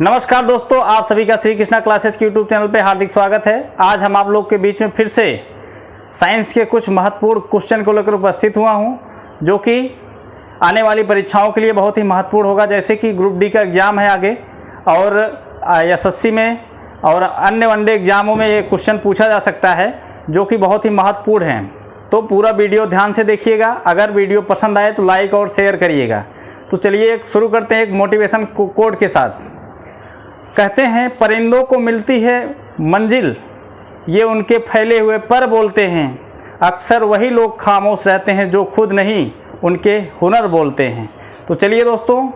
नमस्कार दोस्तों, आप सभी का श्री कृष्णा क्लासेस के यूट्यूब चैनल पे हार्दिक स्वागत है। आज हम आप लोग के बीच में फिर से साइंस के कुछ महत्वपूर्ण क्वेश्चन को लेकर उपस्थित हुआ हूं, जो कि आने वाली परीक्षाओं के लिए बहुत ही महत्वपूर्ण होगा। जैसे कि ग्रुप डी का एग्ज़ाम है आगे, और एसएससी में और अन्य वनडे एग्ज़ामों में ये क्वेश्चन पूछा जा सकता है, जो कि बहुत ही महत्वपूर्ण हैं। तो पूरा वीडियो ध्यान से देखिएगा। अगर वीडियो पसंद आए तो लाइक और शेयर करिएगा। तो चलिए शुरू करते हैं एक मोटिवेशन कोट के साथ। कहते हैं, परिंदों को मिलती है मंजिल, ये उनके फैले हुए पर बोलते हैं। अक्सर वही लोग खामोश रहते हैं जो खुद नहीं उनके हुनर बोलते हैं। तो चलिए दोस्तों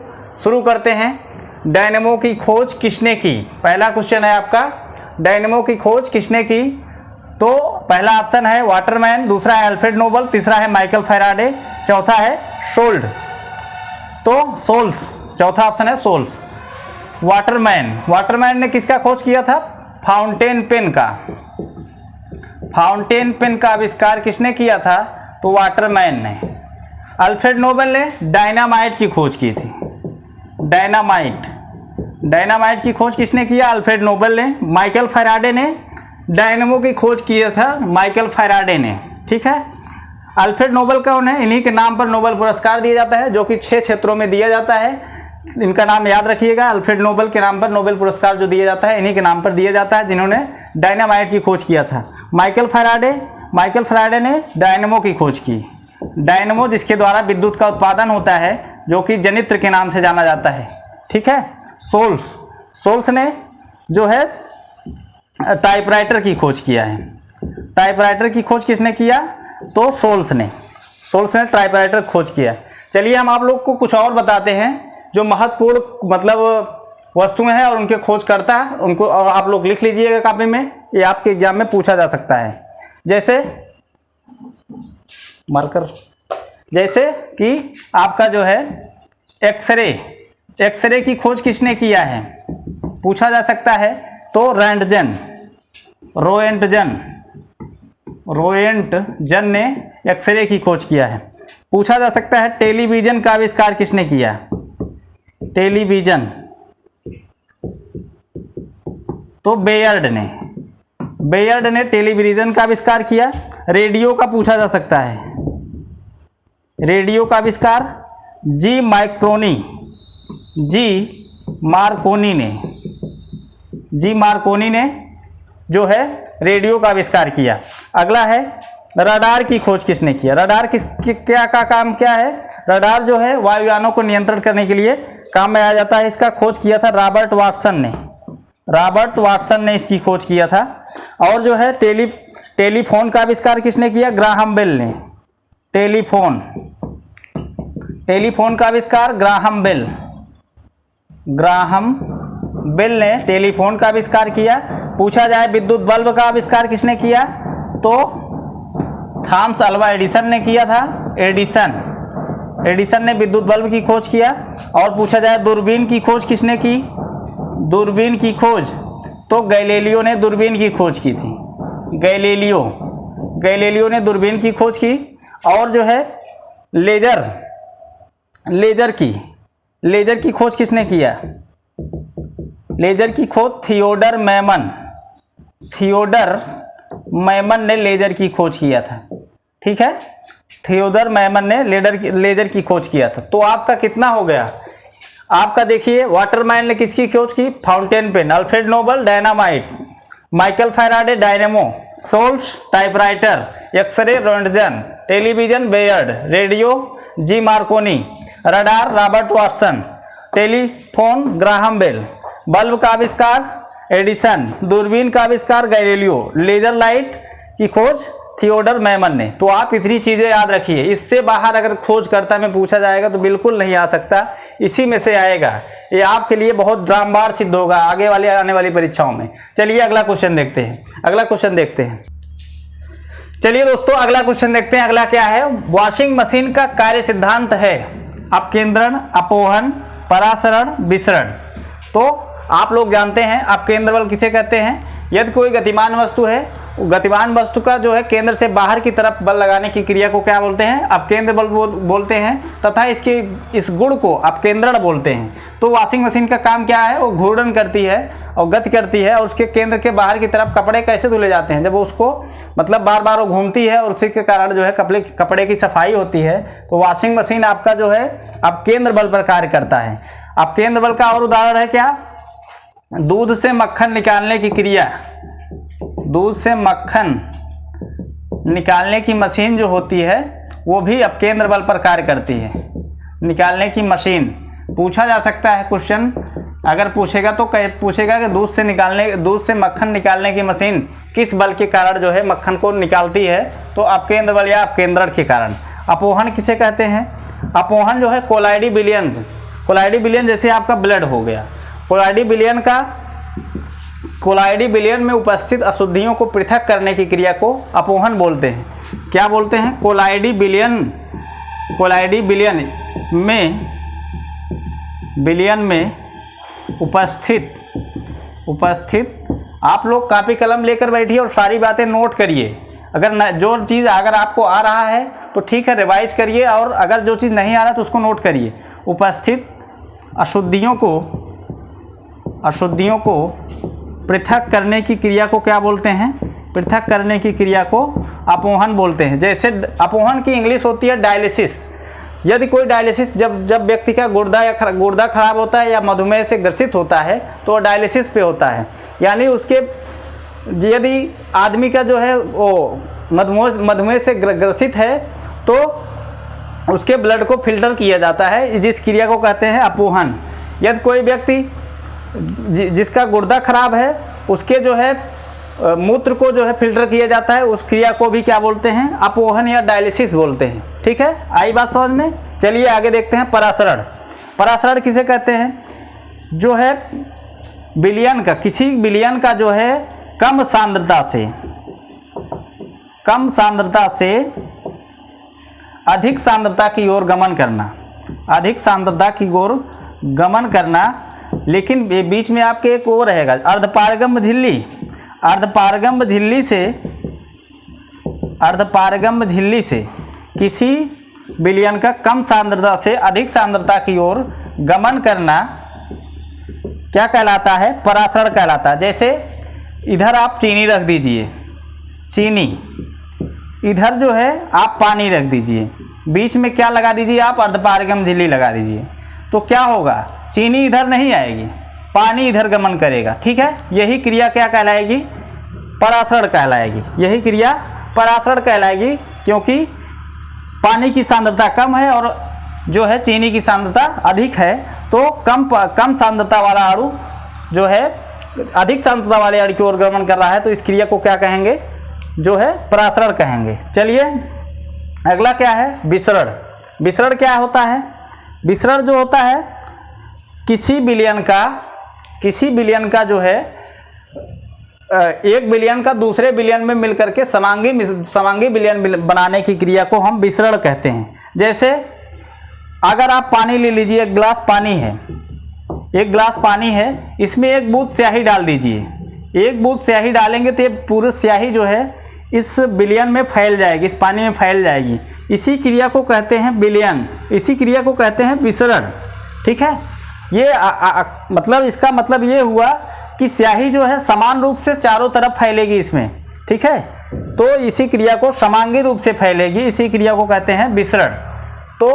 शुरू करते हैं। डायनेमो की खोज किसने की? पहला क्वेश्चन है आपका, डायनेमो की खोज किसने की? तो पहला ऑप्शन है वाटरमैन, दूसरा है अल्फ्रेड नोबल, तीसरा है माइकल फैराडे, चौथा है सोल्ड। तो सोल्स, चौथा ऑप्शन है सोल्स। वाटरमैन ने किसका खोज किया था? फाउंटेन पेन का। फाउंटेन पेन का आविष्कार किसने किया था? तो वाटरमैन ने। अल्फ्रेड नोबल ने डायनामाइट की खोज की थी। डायनामाइट की खोज किसने किया? अल्फ्रेड नोबल ने। माइकल फैराडे ने डायनेमो की खोज किया था, माइकल फैराडे ने। ठीक है। अल्फ्रेड नोबल का उन्हें इन्हीं के नाम पर नोबेल पुरस्कार दिया जाता है, जो कि 6 क्षेत्रों में दिया जाता है। इनका नाम याद रखिएगा। अल्फ्रेड नोबल के नाम पर नोबेल पुरस्कार जो दिया जाता है, इन्हीं के नाम पर दिया जाता है, जिन्होंने डायनामाइट की खोज किया था। माइकल फैराडे ने डायनेमो की खोज की। डायनेमो जिसके द्वारा विद्युत का उत्पादन होता है, जो कि जनित्र के नाम से जाना जाता है। ठीक है। सोल्स ने जो है टाइपराइटर की खोज किया है। टाइपराइटर की खोज किसने किया? तो सोल्स ने टाइपराइटर खोज किया। चलिए हम आप लोग को कुछ और बताते हैं जो महत्वपूर्ण मतलब वस्तुएं हैं और उनके खोजकर्ता है, उनको और आप लोग लिख लीजिएगा कॉपी में। ये आपके एग्जाम में पूछा जा सकता है। जैसे कि आपका जो है एक्सरे की खोज किसने किया है? पूछा जा सकता है। तो रोएंटजन ने एक्सरे की खोज किया है। पूछा जा सकता है टेलीविजन का आविष्कार किसने किया? तो बेयर्ड ने टेलीविजन का आविष्कार किया। रेडियो का पूछा जा सकता है। रेडियो का आविष्कार जी मार्कोनी ने जो है रेडियो का आविष्कार किया। अगला है रडार की खोज किसने किया? रडार क्या काम क्या है? रडार जो है वायुयानों को नियंत्रण करने के लिए काम में आ जाता है। इसका खोज किया था रॉबर्ट वाटसन ने इसकी खोज किया था। और जो है टेलीफोन का आविष्कार किसने किया? ग्राहम बेल ने। टेलीफोन का आविष्कार ग्राहम बेल ने टेलीफोन का आविष्कार किया। पूछा जाए विद्युत बल्ब का आविष्कार किसने किया? तो थॉमस अल्वा एडिसन ने किया था। एडिसन ने विद्युत बल्ब की खोज किया। और पूछा जाए दूरबीन की खोज किसने की? तो गैलीलियो ने दूरबीन की खोज की थी। गैलीलियो ने दूरबीन की खोज की। और जो है लेजर की खोज किसने किया? लेजर की खोज थियोडर मैमन ने लेजर की खोज किया था। ठीक है। थियोडर मैमन ने लेजर की खोज किया था। तो आपका कितना हो गया? आपका देखिए, वाटरमैन ने किसकी खोज की? Fountain pen. Alfred Nobel dynamite. Michael Faraday dynamo. Sholes typewriter. X ray Roentgen. Television Baird. Radio G Marconi. Radar Robert Watson. Telephone Graham Bell. Bulb का आविष्कार एडिसन। दूरबीन का आविष्कार गैलीलियो। लेजर लाइट की खोज थियोडर मैमन ने। तो आप इतनी चीज़ें याद रखिए। इससे बाहर अगर खोजकर्ता में पूछा जाएगा तो बिल्कुल नहीं आ सकता, इसी में से आएगा। ये आपके लिए बहुत ड्रामबार सिद्ध होगा आने वाली परीक्षाओं में। चलिए अगला क्वेश्चन देखते हैं। चलिए दोस्तों अगला क्वेश्चन देखते हैं। अगला क्या है? वॉशिंग मशीन का कार्य सिद्धांत है अपकेंद्रण, अपोहन, परासरण, विसरण। तो आप लोग जानते हैं अपकेंद्र बल किसे कहते हैं? यदि कोई गतिमान वस्तु है गतिमान वस्तु का जो है केंद्र से बाहर की तरफ बल लगाने की क्रिया को क्या बोलते हैं? अपकेंद्र बल बोलते हैं, तथा इस गुण को अपकेंद्रण बोलते हैं। तो वॉशिंग मशीन का काम क्या है? वो घूर्णन करती है और गति करती है, और उसके केंद्र के बाहर की तरफ कपड़े कैसे धुले जाते हैं? जब उसको मतलब बार बार वो घूमती है और उसी के कारण जो है कपड़े की सफाई होती है। तो वॉशिंग मशीन आपका जो है अपकेंद्र बल पर कार्य करता है। अपकेंद्र बल का और उदाहरण है क्या? दूध से मक्खन निकालने की क्रिया, दूध से मक्खन निकालने की मशीन जो होती है वो भी अपकेंद्र बल पर कार्य करती है। निकालने की मशीन पूछा जा सकता है क्वेश्चन, अगर पूछेगा तो पूछेगा कि दूध से मक्खन निकालने की मशीन किस बल के कारण जो है मक्खन को निकालती है? तो अपकेंद्र बल या अपकेंद्रण के कारण। अपोहन किसे कहते हैं? अपोहन जो है कोलाइडी विलयन जैसे आपका ब्लड हो गया, कोलाइडी विलयन में उपस्थित अशुद्धियों को पृथक करने की क्रिया को अपोहन बोलते हैं। क्या बोलते हैं? कोलाइडी विलयन में उपस्थित आप लोग कॉपी कलम लेकर बैठिए और सारी बातें नोट करिए। जो चीज़ अगर आपको आ रहा है तो ठीक है, रिवाइज करिए, और अगर जो चीज़ नहीं आ रहा तो उसको नोट करिए। उपस्थित अशुद्धियों को पृथक करने की क्रिया को क्या बोलते हैं? पृथक करने की क्रिया को अपोहन बोलते हैं। जैसे अपोहन की इंग्लिश होती है डायलिसिस। यदि कोई डायलिसिस जब व्यक्ति का गुर्दा खराब होता है या मधुमेह से ग्रसित होता है तो डायलिसिस पे होता है, यानी उसके यदि आदमी का जो है वो मधुमेह से ग्रसित है तो उसके ब्लड को फिल्टर किया जाता है, जिस क्रिया को कहते हैं अपोहन। यदि कोई व्यक्ति जिसका गुर्दा खराब है उसके जो है मूत्र को जो है फिल्टर किया जाता है, उस क्रिया को भी क्या बोलते हैं? अपोहन या डायलिसिस बोलते हैं। ठीक है, आई बात समझ में? चलिए आगे देखते हैं परासरण। परासरण किसे कहते हैं? जो है किसी विलयन का जो है कम सांद्रता से अधिक सांद्रता की ओर गमन करना, लेकिन बीच में आपके एक और रहेगा, अर्धपारगम्य झिल्ली से किसी विलयन का कम सांद्रता से अधिक सांद्रता की ओर गमन करना क्या कहलाता है? परासरण कहलाता है। जैसे इधर आप चीनी रख दीजिए, इधर जो है आप पानी रख दीजिए, बीच में क्या लगा दीजिए? आप अर्धपारगम्य झिल्ली लगा दीजिए, तो क्या होगा? चीनी इधर नहीं आएगी, पानी इधर गमन करेगा। ठीक है, यही क्रिया क्या कहलाएगी? परासरण कहलाएगी। यही क्रिया परासरण कहलाएगी, क्योंकि पानी की सांद्रता कम है और जो है चीनी की सांद्रता अधिक है, तो कम सांद्रता वाला अणु जो है अधिक सांद्रता वाले अणु की ओर गमन कर रहा है, तो इस क्रिया को क्या कहेंगे? जो है परासरण कहेंगे। चलिए अगला क्या है? विसरण। विसरण क्या होता है? विसरण जो होता है किसी विलयन का जो है एक विलयन का दूसरे विलयन में मिलकर के समांगी विलयन बनाने की क्रिया को हम विसरण कहते हैं। जैसे अगर आप पानी ले लीजिए, एक गिलास पानी है, इसमें एक बूंद स्याही डाल दीजिए। एक बूंद स्याही डालेंगे तो ये पूरी स्याही जो है इस विलयन में फैल जाएगी, इस पानी में फैल जाएगी। इसी क्रिया को कहते हैं विलयन, इसी क्रिया को कहते हैं विसरण। ठीक है, ये मतलब इसका मतलब ये हुआ कि स्याही जो है समान रूप से चारों तरफ फैलेगी इसमें। ठीक है, तो इसी क्रिया को समांगी रूप से फैलेगी, इसी क्रिया को कहते हैं विसरण। तो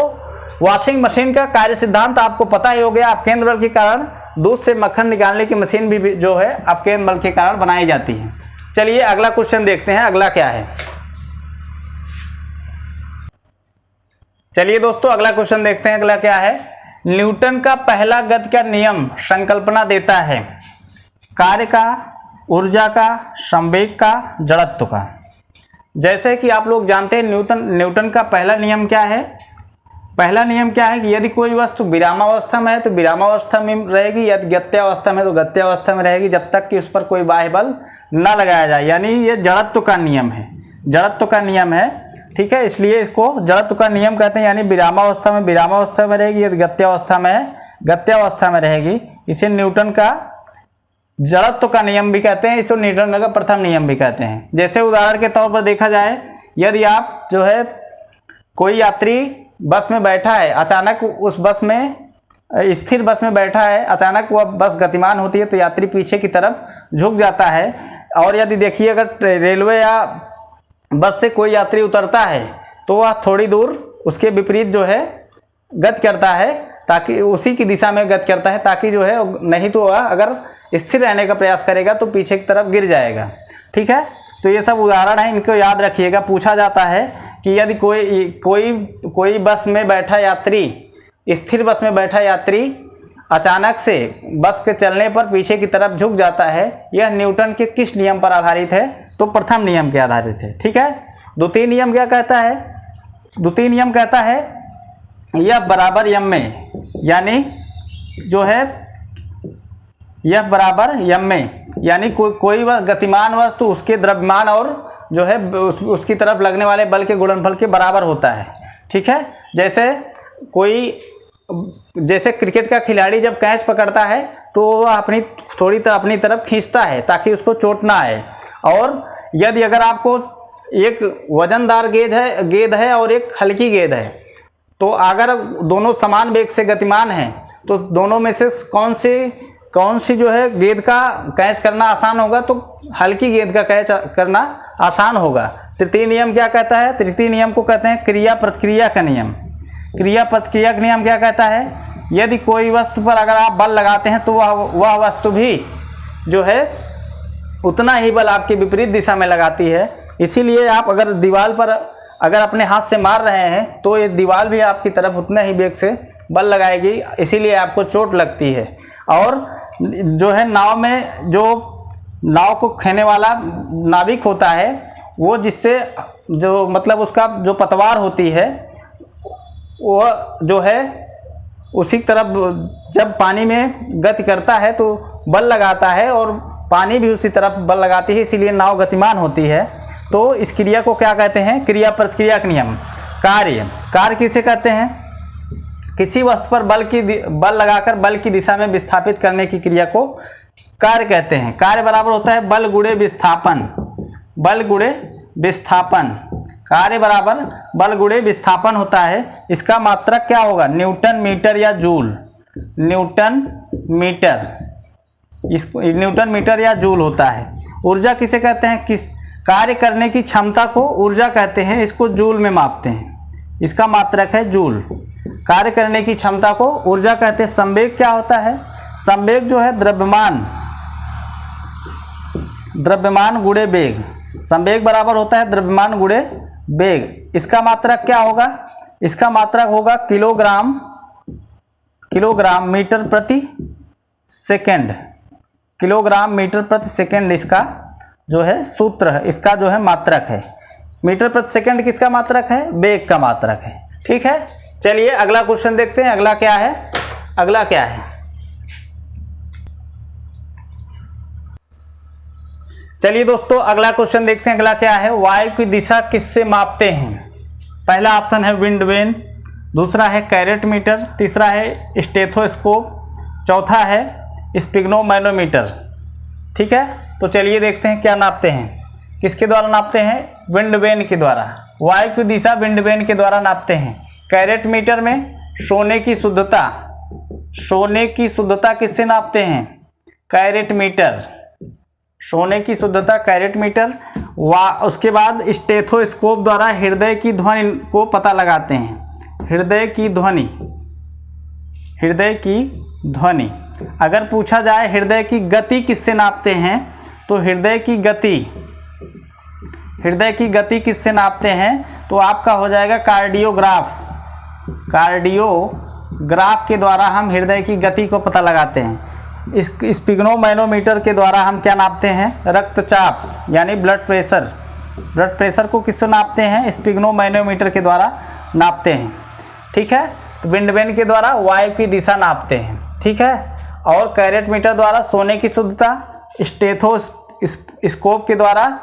वॉशिंग मशीन का कार्य सिद्धांत आपको पता ही हो गया। अपकेंद्र बल के कारण दूध से मक्खन निकालने की मशीन भी जो है अपकेंद्र बल के कारण बनाई जाती है। चलिए अगला क्वेश्चन देखते हैं, अगला क्या है। चलिए दोस्तों अगला क्वेश्चन देखते हैं, अगला क्या है। न्यूटन का पहला गति का नियम संकल्पना देता है कार्य का, ऊर्जा का, संवेग का, जड़त्व का। जैसे कि आप लोग जानते हैं न्यूटन का पहला नियम क्या है। पहला नियम क्या है कि यदि कोई वस्तु विरामावस्था में है तो विरामावस्था में रहेगी, यदि गत्यावस्था में तो गत्यावस्था में रहेगी, जब तक कि उस पर कोई बाह्य बल न लगाया जाए। यानी ये जड़त्व का नियम है, जड़त्व का नियम है। ठीक है, इसलिए इसको जड़त्व का नियम कहते हैं। यानी विरामावस्था में रहेगी, यदि गत्यावस्था में रहेगी। इसे न्यूटन का जड़त्व का नियम भी कहते हैं, इसको न्यूटन का प्रथम नियम भी कहते हैं। जैसे उदाहरण के तौर पर देखा जाए, यदि आप जो है कोई यात्री बस में बैठा है, अचानक उस बस में स्थिर बस में बैठा है, अचानक वह बस गतिमान होती है तो यात्री पीछे की तरफ झुक जाता है। और यदि देखिए अगर रेलवे या बस से कोई यात्री उतरता है तो वह थोड़ी दूर उसके विपरीत जो है गति करता है, ताकि उसी की दिशा में गति करता है, ताकि जो है नहीं तो वह अगर स्थिर रहने का प्रयास करेगा तो पीछे की तरफ गिर जाएगा। ठीक है, तो ये सब उदाहरण है, इनको याद रखिएगा। पूछा जाता है कि यदि कोई बस में बैठा यात्री, स्थिर बस में बैठा यात्री अचानक से बस के चलने पर पीछे की तरफ झुक जाता है, यह न्यूटन के किस नियम पर आधारित है? तो प्रथम नियम के आधारित है। ठीक है, द्वितीय नियम क्या कहता है? द्वितीय नियम कहता है यह बराबर यम में, यानी जो है यह बराबर यम में, यानी कोई गतिमान वस्तु उसके द्रव्यमान और जो है उसकी तरफ लगने वाले बल के गुणनफल के बराबर होता है। ठीक है, जैसे क्रिकेट का खिलाड़ी जब कैच पकड़ता है तो वह अपनी तरफ खींचता है ताकि उसको चोट ना आए। और यदि अगर आपको एक वजनदार गेंद है और एक हल्की गेंद है, तो अगर दोनों समान वेग से गतिमान हैं तो दोनों में से कौन सी जो है गेंद का कैच करना आसान होगा? तो हल्की गेंद का कैच करना आसान होगा। तृतीय नियम क्या कहता है? तृतीय नियम को कहते हैं क्रिया प्रतिक्रिया का नियम। क्रिया प्रतिक्रिया का नियम क्या कहता है? यदि कोई वस्तु पर अगर आप बल लगाते हैं तो वह वस्तु भी जो है उतना ही बल आपके विपरीत दिशा में लगाती है। इसीलिए आप अगर दीवार पर अगर अपने हाथ से मार रहे हैं तो ये दीवार भी आपकी तरफ उतना ही वेग से बल लगाएगी, इसीलिए आपको चोट लगती है। और जो है नाव को खेने वाला नाविक होता है, वो जिससे जो मतलब उसका जो पतवार होती है वो जो है उसी तरफ जब पानी में गति करता है तो बल लगाता है और पानी भी उसी तरफ बल लगाती है, इसीलिए नाव गतिमान होती है। तो इस क्रिया को क्या कहते हैं? क्रिया प्रतिक्रिया का नियम। कार्य किसे कहते हैं? किसी वस्तु पर बल लगाकर बल की दिशा में विस्थापित करने की क्रिया को कार्य कहते हैं। कार्य बराबर होता है बल गुणे विस्थापन। बल गुणे विस्थापन, कार्य बराबर बल गुणे विस्थापन होता है। इसका मात्रक क्या होगा? न्यूटन मीटर या जूल। न्यूटन मीटर या जूल होता है। ऊर्जा किसे कहते हैं? कार्य करने की क्षमता को ऊर्जा कहते हैं, इसको जूल में मापते हैं, इसका मात्रक है जूल। कार्य करने की क्षमता को ऊर्जा कहते हैं। संवेग क्या होता है? संवेग जो है द्रव्यमान गुणे वेग। संवेग बराबर होता है द्रव्यमान गुणे वेग। इसका मात्रक क्या होगा? इसका मात्रक होगा किलोग्राम मीटर प्रति सेकंड। किलोग्राम मीटर प्रति सेकंड इसका जो है सूत्र है, इसका जो है मात्रक है। मीटर प्रति सेकंड किसका मात्रक है? वेग का मात्रक है। ठीक है, चलिए अगला क्वेश्चन देखते हैं। अगला क्या है? चलिए दोस्तों अगला क्वेश्चन देखते हैं। अगला क्या है? वायु की दिशा किससे मापते हैं? पहला ऑप्शन है विंड वेन, दूसरा है कैरेट मीटर, तीसरा है स्टेथोस्कोप, चौथा है स्पिग्नोमैनोमीटर। ठीक है, तो चलिए देखते हैं क्या नापते हैं। किसके द्वारा नापते हैं? विंड वेन के द्वारा। वायु की दिशा विंड वेन के द्वारा नापते हैं। कैरेट मीटर में सोने की शुद्धता किससे नापते हैं? कैरेट मीटर, सोने की शुद्धता कैरेट मीटर। उसके बाद स्टेथोस्कोप द्वारा हृदय की ध्वनि को पता लगाते हैं। हृदय की ध्वनि। अगर पूछा जाए हृदय की गति किससे नापते हैं, तो हृदय की गति किससे नापते हैं? तो आपका हो जाएगा कार्डियोग्राफ के द्वारा हम हृदय की गति को पता लगाते हैं। इस स्पिग्नोमैनोमीटर के द्वारा हम क्या नापते हैं? रक्तचाप यानी ब्लड प्रेशर को किससे नापते हैं? स्पिग्नोमैनोमीटर के द्वारा नापते हैं। ठीक है, तो विंड वेन के द्वारा वायु की दिशा नापते हैं। ठीक है, और कैरेट मीटर द्वारा सोने की शुद्धता, स्टेथोस्कोप के द्वारा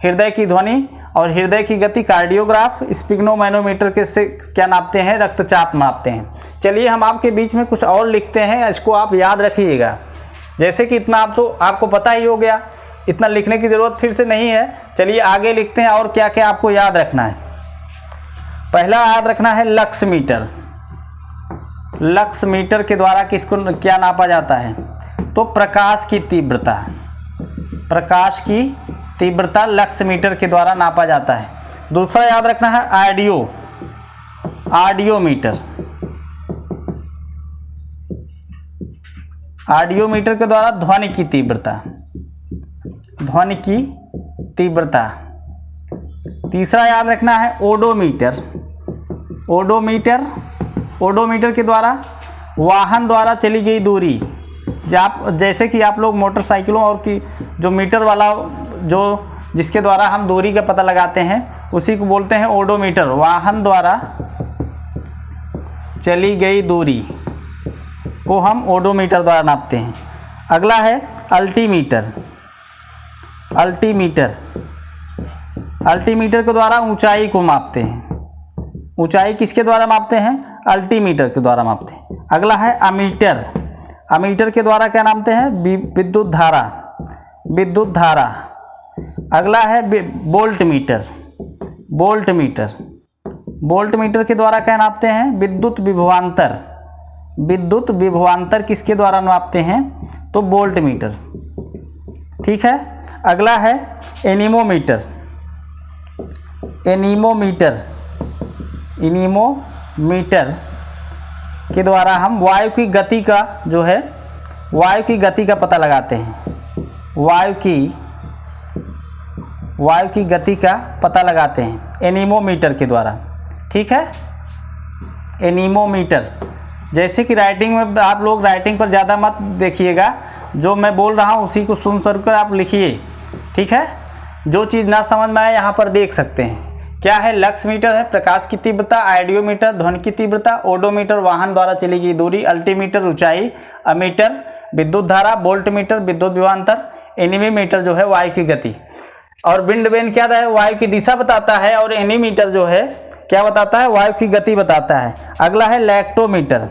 हृदय की ध्वनि और हृदय की गति कार्डियोग्राफ, स्पिग्नोमैनोमीटर के से क्या नापते हैं? रक्तचाप नापते हैं। चलिए हम आपके बीच में कुछ और लिखते हैं, इसको आप याद रखिएगा। जैसे कि इतना आपको पता ही हो गया, इतना लिखने की ज़रूरत फिर से नहीं है। चलिए आगे लिखते हैं और क्या क्या आपको याद रखना है। पहला याद रखना है लक्स मीटर। लक्स मीटर के द्वारा किसको क्या नापा जाता है? तो प्रकाश की तीव्रता, प्रकाश की तीव्रता लक्स मीटर के द्वारा नापा जाता है। दूसरा याद रखना है ऑडियोमीटर। ऑडियोमीटर के द्वारा ध्वनि की तीव्रता, ध्वनि की तीव्रता। तीसरा याद रखना है ओडोमीटर। ओडोमीटर के द्वारा वाहन द्वारा चली गई दूरी। जैसे कि आप लोग मोटरसाइकिलों और की जो मीटर वाला जो जिसके द्वारा हम दूरी का पता लगाते हैं उसी को बोलते हैं ओडोमीटर। वाहन द्वारा चली गई दूरी को हम ओडोमीटर द्वारा नापते हैं। अगला है अल्टीमीटर। अल्टीमीटर के द्वारा ऊंचाई को मापते हैं। ऊंचाई किसके द्वारा मापते हैं? अल्टीमीटर के द्वारा मापते हैं। अगला है अमीटर। अमीटर के द्वारा क्या नापते हैं? विद्युत धारा। अगला है वोल्टमीटर। वोल्टमीटर के द्वारा क्या नापते हैं? विद्युत विभवांतर किसके द्वारा नापते हैं? तो वोल्टमीटर। ठीक है। अगला है एनीमोमीटर के द्वारा हम वायु की गति का पता लगाते हैं। वायु की गति का पता लगाते हैं एनीमोमीटर के द्वारा। ठीक है। एनीमोमीटर, जैसे कि राइटिंग में आप लोग राइटिंग पर ज़्यादा मत देखिएगा, जो मैं बोल रहा हूँ उसी को सुन कर आप लिखिए। ठीक है। जो चीज़ ना समझ में आए यहाँ पर देख सकते हैं। क्या है? लक्स मीटर है प्रकाश की तीव्रता, ऑडियोमीटर ध्वनि की तीव्रता, ओडोमीटर वाहन द्वारा चली गई दूरी, अल्टीमीटर ऊंचाई, अमीटर विद्युत धारा, वोल्टमीटर विद्युत विभवांतर, एनीमीटर जो है वायु की गति, और विंड वेन क्या है? वायु की दिशा बताता है, और एनीमीटर जो है क्या बताता है? वायु की गति बताता है। अगला है लैक्टोमीटर।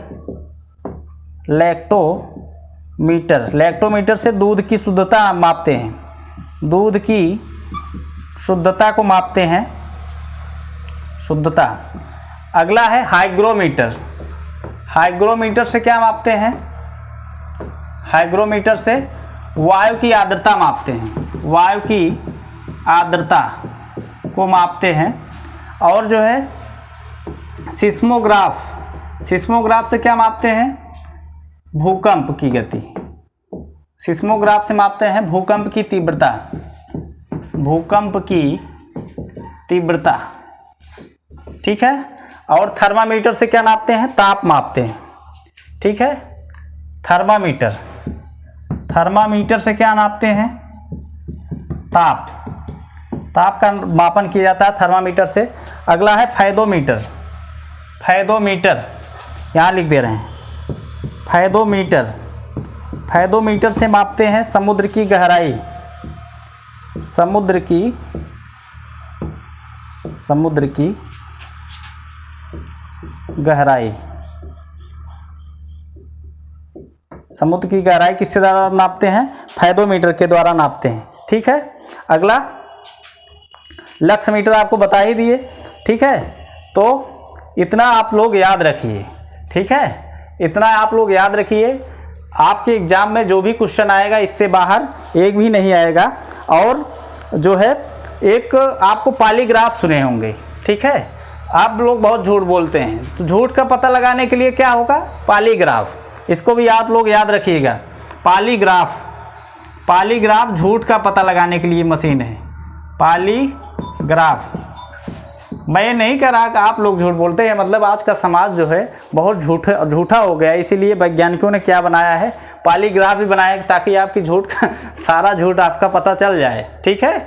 लैक्टोमीटर से दूध की शुद्धता मापते हैं। दूध की शुद्धता को मापते हैं, शुद्धता। अगला है हाइग्रोमीटर। हाइग्रोमीटर से क्या मापते हैं? हाइग्रोमीटर से वायु की आर्द्रता मापते हैं। वायु की आर्द्रता को मापते हैं। और जो है सिस्मोग्राफ से क्या मापते हैं? भूकंप की गति। सिस्मोग्राफ से मापते हैं भूकंप की तीव्रता। ठीक है। और थर्मामीटर से क्या नापते हैं? ताप मापते हैं। ठीक है। थर्मामीटर से क्या नापते हैं? ताप का मापन किया जाता है थर्मामीटर से। अगला है फैदोमीटर। यहाँ लिख दे रहे हैं फैदोमीटर से मापते हैं समुद्र की गहराई। समुद्र की गहराई किसके द्वारा नापते हैं? फैदोमीटर के द्वारा नापते हैं। ठीक है। अगला लक्स मीटर आपको बता ही दिए। ठीक है। तो इतना आप लोग याद रखिए। ठीक है। इतना आप लोग याद रखिए। आपके एग्जाम में जो भी क्वेश्चन आएगा इससे बाहर एक भी नहीं आएगा। और जो है एक आपको पॉलीग्राफ सुने होंगे। ठीक है। आप लोग बहुत झूठ बोलते हैं, तो झूठ का पता लगाने के लिए क्या होगा? पॉलीग्राफ। इसको भी आप लोग याद रखिएगा। पॉलीग्राफ झूठ का पता लगाने के लिए मशीन है। पॉलीग्राफ। मैं नहीं कह रहा कि आप लोग झूठ बोलते हैं, मतलब आज का समाज जो है बहुत झूठा हो गया, इसीलिए वैज्ञानिकों ने क्या बनाया है? पॉलीग्राफ भी बनाया ताकि आपकी सारा झूठ आपका पता चल जाए। ठीक है।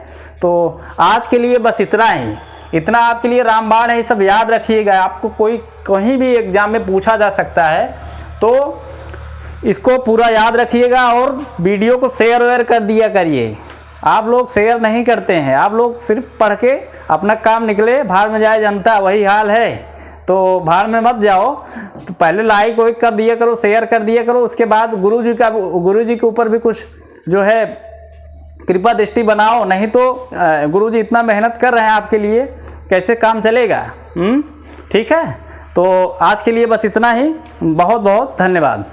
तो आज के लिए बस इतना ही। इतना आपके लिए रामबाण है, सब याद रखिएगा। आपको कोई कहीं भी एग्जाम में पूछा जा सकता है, तो इसको पूरा याद रखिएगा और वीडियो को शेयर कर दिया करिए। आप लोग शेयर नहीं करते हैं, आप लोग सिर्फ पढ़ के अपना काम निकले, भाड़ में जाए जनता, वही हाल है। तो भाड़ में मत जाओ। तो पहले लाइक वाइक कर दिया करो, शेयर कर दिया करो, उसके बाद गुरुजी के ऊपर भी कुछ जो है कृपा दृष्टि बनाओ, नहीं तो गुरुजी इतना मेहनत कर रहे हैं आपके लिए, कैसे काम चलेगा। ठीक है, तो आज के लिए बस इतना ही। बहुत बहुत धन्यवाद।